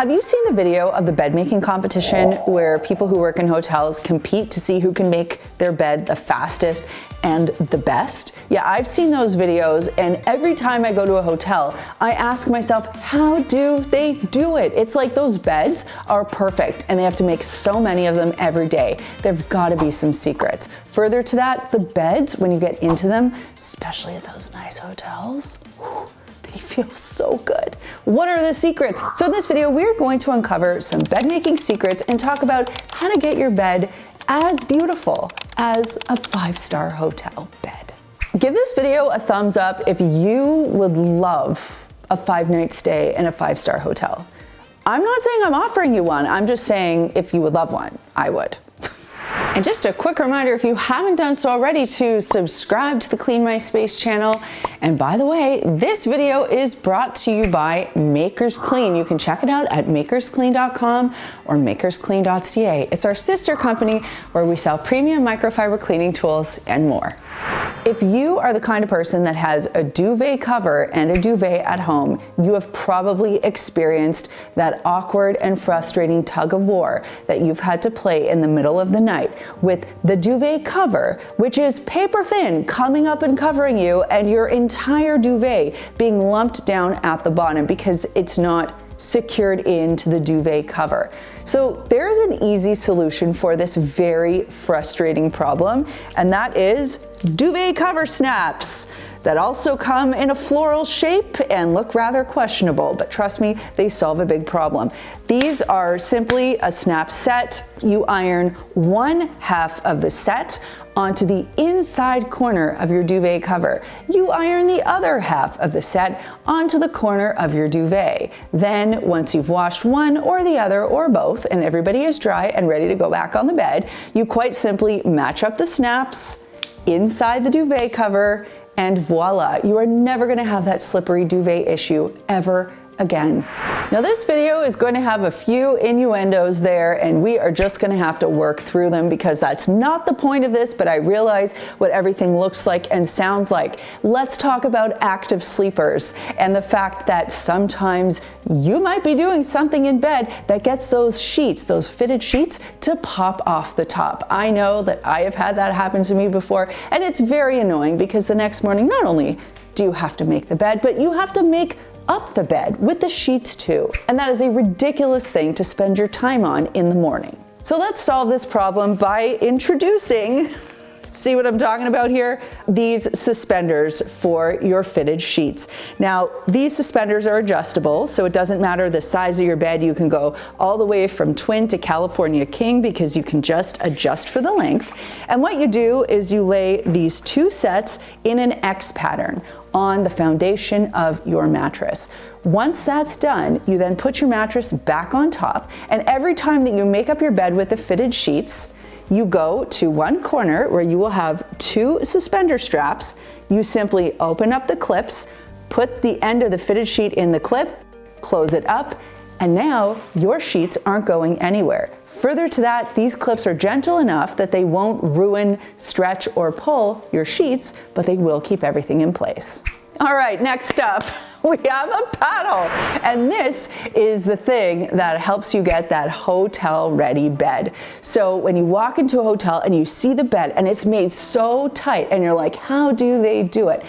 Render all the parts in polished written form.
Have you seen the video of the bed making competition where people who work in hotels compete to see who can make their bed the fastest and the best? Yeah, I've seen those videos, and every time I go to a hotel, I ask myself, how do they do it? It's like those beds are perfect and they have to make so many of them every day. There've got to be some secrets. Further to that, the beds, when you get into them, especially at those nice hotels, they feel so good. What are the secrets? So in this video, we're going to uncover some bed making secrets and talk about how to get your bed as beautiful as a 5-star hotel bed. Give this video a thumbs up if you would love a 5-night stay in a 5-star hotel. I'm not saying I'm offering you one, I'm just saying if you would love one, I would. And just a quick reminder, if you haven't done so already, to subscribe to the Clean My Space channel. And by the way, this video is brought to you by Makers Clean. You can check it out at makersclean.com or makersclean.ca. It's our sister company where we sell premium microfiber cleaning tools and more. If you are the kind of person that has a duvet cover and a duvet at home, you have probably experienced that awkward and frustrating tug of war that you've had to play in the middle of the night with the duvet cover, which is paper thin, coming up and covering you, and your entire duvet being lumped down at the bottom because it's not secured into the duvet cover. So there's an easy solution for this very frustrating problem, and that is Duvet Cover Snaps that also come in a floral shape and look rather questionable, but trust me, they solve a big problem. These are simply a snap set. You iron one half of the set onto the inside corner of your duvet cover. You iron the other half of the set onto the corner of your duvet. Then, once you've washed one or the other or both, and everybody is dry and ready to go back on the bed, you quite simply match up the snaps inside the duvet cover, and voila, you are never gonna have that slippery duvet issue ever again. Now this video is going to have a few innuendos there, and we are just going to have to work through them because that's not the point of this, but I realize what everything looks like and sounds like. Let's talk about active sleepers and the fact that sometimes you might be doing something in bed that gets those sheets, those fitted sheets, to pop off the top. I know that I have had that happen to me before, and it's very annoying because the next morning, not only do you have to make the bed, but you have to make up the bed with the sheets too. And that is a ridiculous thing to spend your time on in the morning. So let's solve this problem by introducing, see what I'm talking about here? These suspenders for your fitted sheets. Now, these suspenders are adjustable, so it doesn't matter the size of your bed. You can go all the way from twin to California king because you can just adjust for the length. And what you do is you lay these two sets in an X pattern on the foundation of your mattress. Once that's done, you then put your mattress back on top, and every time that you make up your bed with the fitted sheets, you go to one corner where you will have two suspender straps. You simply open up the clips, put the end of the fitted sheet in the clip, close it up, and now your sheets aren't going anywhere. Further to that, these clips are gentle enough that they won't ruin, stretch, or pull your sheets, but they will keep everything in place. All right, next up, we have a paddle. And this is the thing that helps you get that hotel-ready bed. So when you walk into a hotel and you see the bed and it's made so tight and you're like, how do they do it?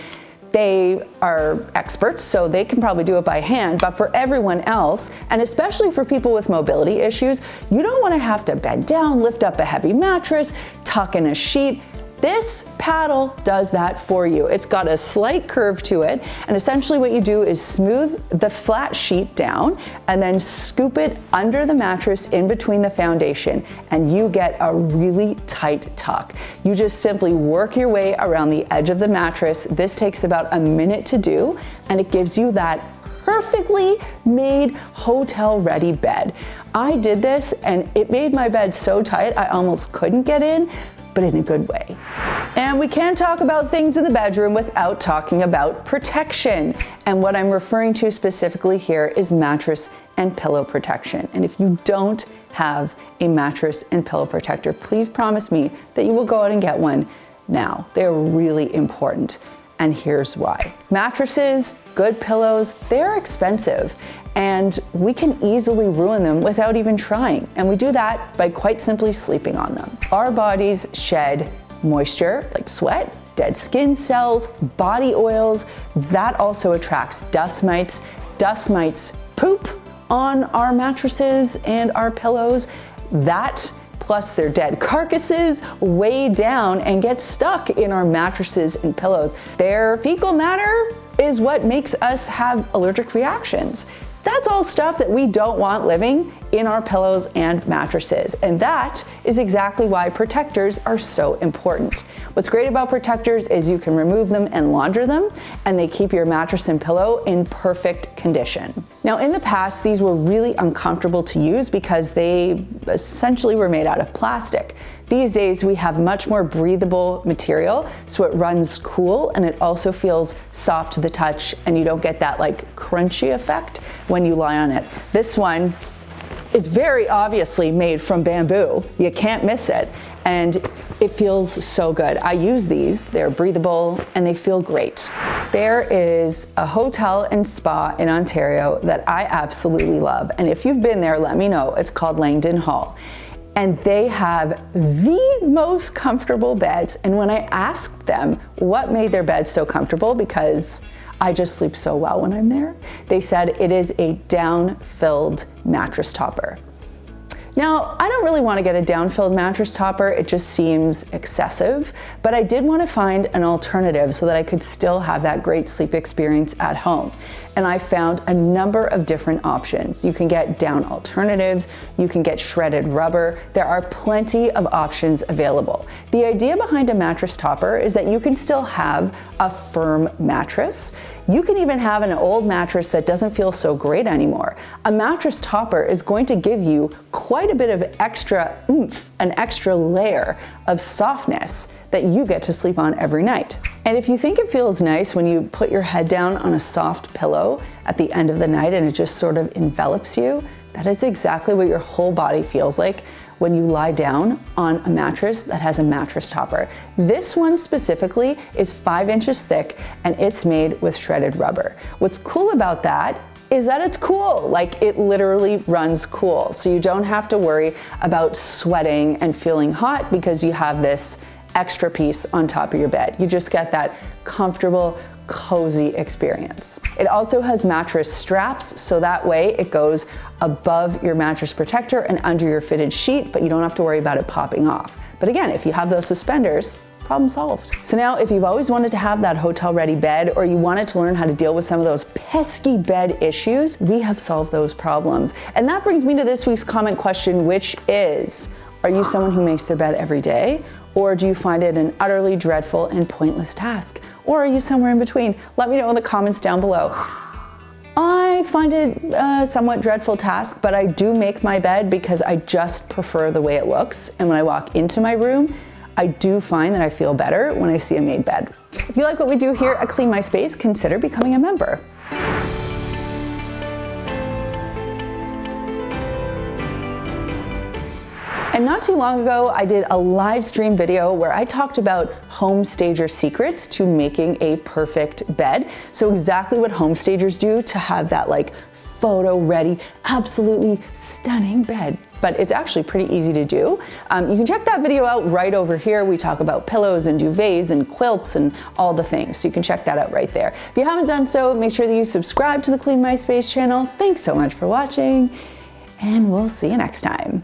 They are experts, so they can probably do it by hand, but for everyone else, and especially for people with mobility issues, you don't want to have to bend down, lift up a heavy mattress, tuck in a sheet. This paddle does that for you. It's got a slight curve to it, and essentially what you do is smooth the flat sheet down and then scoop it under the mattress in between the foundation, and you get a really tight tuck. You just simply work your way around the edge of the mattress. This takes about a minute to do, and it gives you that perfectly made hotel-ready bed. I did this, and it made my bed so tight I almost couldn't get in, but in a good way. And we can't talk about things in the bedroom without talking about protection. And what I'm referring to specifically here is mattress and pillow protection. And if you don't have a mattress and pillow protector, please promise me that you will go out and get one now. They're really important. And here's why. Mattresses good pillows, they're expensive, and we can easily ruin them without even trying. And we do that by quite simply sleeping on them. Our bodies shed moisture, like sweat, dead skin cells, body oils. That also attracts dust mites. Dust mites poop on our mattresses and our pillows. That plus their dead carcasses weigh down and get stuck in our mattresses and pillows. Their fecal matter is what makes us have allergic reactions. That's all stuff that we don't want living in our pillows and mattresses. And that is exactly why protectors are so important. What's great about protectors is you can remove them and launder them, and they keep your mattress and pillow in perfect condition. Now, in the past, these were really uncomfortable to use because they essentially were made out of plastic. These days, we have much more breathable material, so it runs cool and it also feels soft to the touch, and you don't get that like crunchy effect when you lie on it. This one is very obviously made from bamboo. You can't miss it, and it feels so good. I use these, they're breathable and they feel great. There is a hotel and spa in Ontario that I absolutely love, and if you've been there, let me know. It's called Langdon Hall. And they have the most comfortable beds. And when I asked them what made their beds so comfortable, because I just sleep so well when I'm there, they said it is a down-filled mattress topper. Now, I don't really want to get a down-filled mattress topper, it just seems excessive, but I did want to find an alternative so that I could still have that great sleep experience at home. And I found a number of different options. You can get down alternatives, you can get shredded rubber. There are plenty of options available. The idea behind a mattress topper is that you can still have a firm mattress. You can even have an old mattress that doesn't feel so great anymore. A mattress topper is going to give you quite a bit of extra oomph, an extra layer of softness that you get to sleep on every night. And if you think it feels nice when you put your head down on a soft pillow at the end of the night and it just sort of envelops you, that is exactly what your whole body feels like when you lie down on a mattress that has a mattress topper. This one specifically is 5 inches thick and it's made with shredded rubber. What's cool about that is that it's cool, like it literally runs cool. So you don't have to worry about sweating and feeling hot because you have this extra piece on top of your bed. You just get that comfortable, cozy experience. It also has mattress straps, so that way it goes above your mattress protector and under your fitted sheet, but you don't have to worry about it popping off. But again, if you have those suspenders, problem solved. So now if you've always wanted to have that hotel ready bed, or you wanted to learn how to deal with some of those pesky bed issues, we have solved those problems. And that brings me to this week's comment question, which is, are you someone who makes their bed every day? Or do you find it an utterly dreadful and pointless task? Or are you somewhere in between? Let me know in the comments down below. I find it a somewhat dreadful task, but I do make my bed because I just prefer the way it looks. And when I walk into my room, I do find that I feel better when I see a made bed. If you like what we do here at Clean My Space, consider becoming a member. And not too long ago, I did a live stream video where I talked about home stager secrets to making a perfect bed. So exactly what home stagers do to have that like photo ready, absolutely stunning bed. But it's actually pretty easy to do. You can check that video out right over here. We talk about pillows and duvets and quilts and all the things. So you can check that out right there. If you haven't done so, make sure that you subscribe to the Clean My Space channel. Thanks so much for watching, and we'll see you next time.